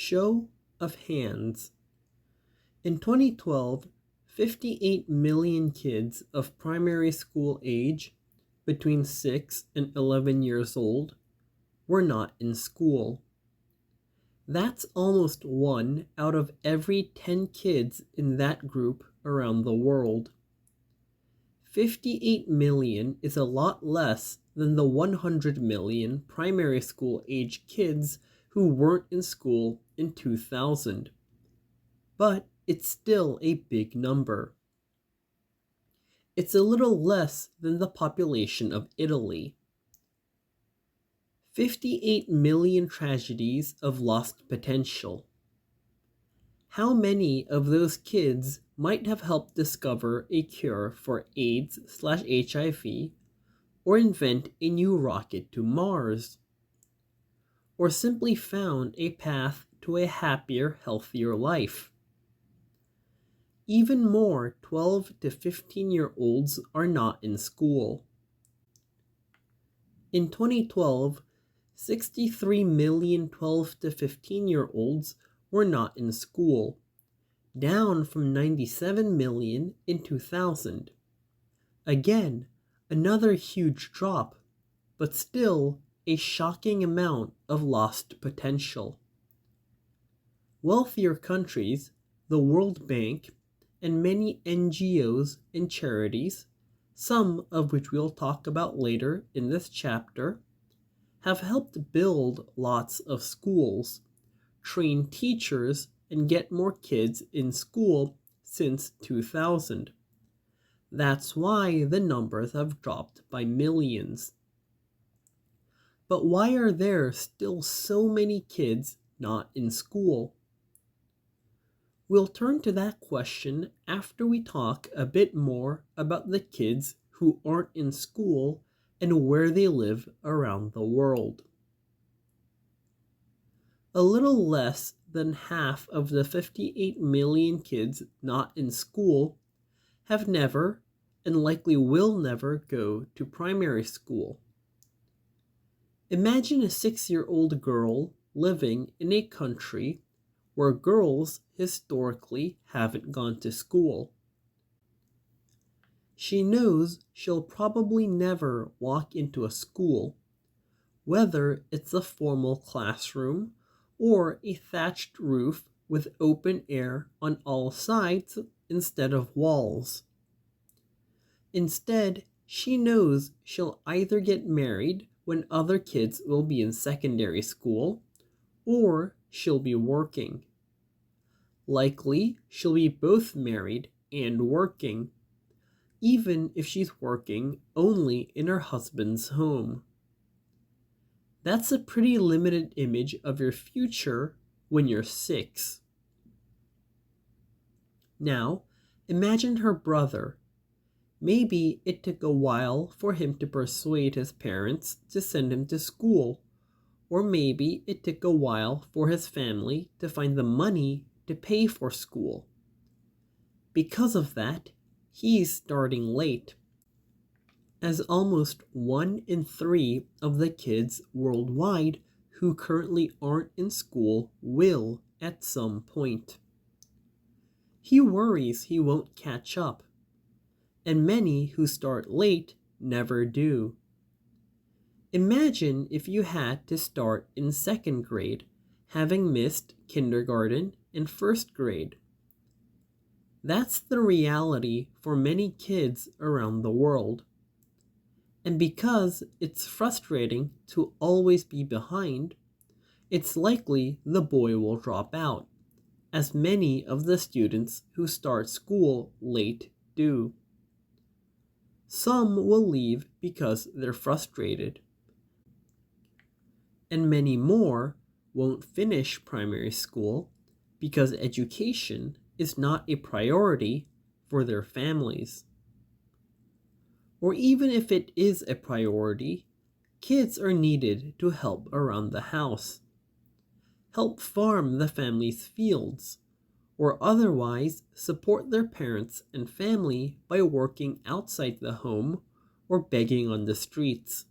Show of hands. In 2012, 58 million kids of primary school age, between 6 and 11 years old, were not in school. That's almost 1 out of every 10 kids in that group around the world. 58 million is a lot less than the 100 million primary school age kids who weren't in school in 2000. But it's still a big number. It's a little less than the population of Italy. 58 million tragedies of lost potential. How many of those kids might have helped discover a cure for AIDS/HIV, or invent a new rocket to Mars? Or simply found a path to a happier, healthier life? Even more 12 to 15-year-olds are not in school. In 2012, 63 million 12 to 15-year-olds were not in school, down from 97 million in 2000. Again, another huge drop, but still a shocking amount of lost potential. Wealthier countries, the World Bank, and many NGOs and charities, some of which we'll talk about later in this chapter, have helped build lots of schools, train teachers, and get more kids in school since 2000. That's why the numbers have dropped by millions. But why are there still so many kids not in school? We'll turn to that question after we talk a bit more about the kids who aren't in school and where they live around the world. A little less than half of the 58 million kids not in school have never, and likely will never, go to primary school. Imagine a 6-year-old girl living in a country where girls historically haven't gone to school. She knows she'll probably never walk into a school, whether it's a formal classroom or a thatched roof with open air on all sides instead of walls. Instead, she knows she'll either get married when other kids will be in secondary school, or she'll be working. Likely, she'll be both married and working, even if she's working only in her husband's home. That's a pretty limited image of your future when you're 6. Now, imagine her brother. Maybe it took a while for him to persuade his parents to send him to school, or maybe it took a while for his family to find the money to pay for school. Because of that, he's starting late, as almost 1 in 3 of the kids worldwide who currently aren't in school will at some point. He worries he won't catch up, and many who start late never do. Imagine if you had to start in 2nd grade, having missed kindergarten and 1st grade. That's the reality for many kids around the world. And because it's frustrating to always be behind, it's likely the boy will drop out, as many of the students who start school late do. Some will leave because they're frustrated, and many more won't finish primary school because education is not a priority for their families. Or even if it is a priority, kids are needed to help around the house, help farm the family's fields, or otherwise support their parents and family by working outside the home or begging on the streets.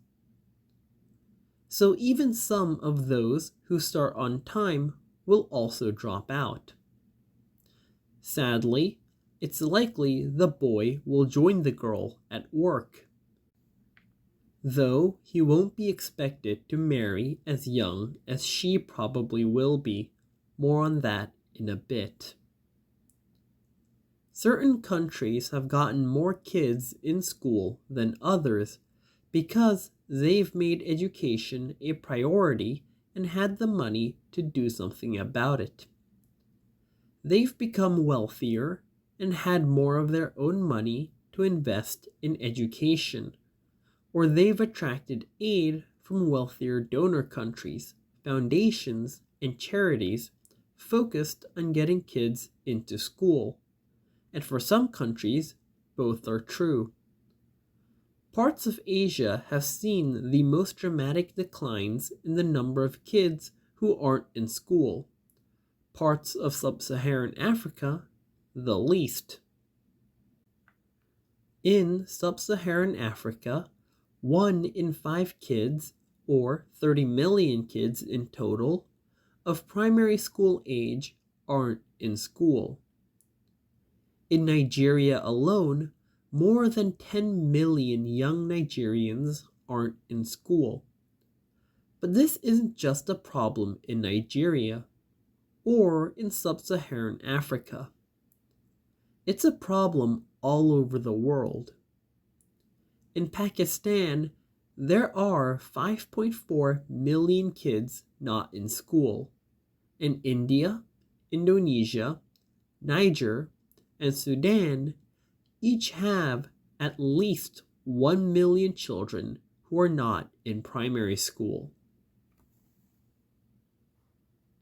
So even some of those who start on time will also drop out. Sadly, it's likely the boy will join the girl at work, though he won't be expected to marry as young as she probably will be. More on that in a bit. Certain countries have gotten more kids in school than others because they've made education a priority and had the money to do something about it. They've become wealthier and had more of their own money to invest in education, or they've attracted aid from wealthier donor countries, foundations, and charities focused on getting kids into school. And for some countries, both are true. Parts of Asia have seen the most dramatic declines in the number of kids who aren't in school. Parts of sub-Saharan Africa, the least. In sub-Saharan Africa, 1 in 5 kids, or 30 million kids in total, of primary school age aren't in school. In Nigeria alone, more than 10 million young Nigerians aren't in school. But this isn't just a problem in Nigeria or in sub-Saharan Africa. It's a problem all over the world. In Pakistan, there are 5.4 million kids not in school. In India, Indonesia, Niger, and Sudan each have at least 1 million children who are not in primary school.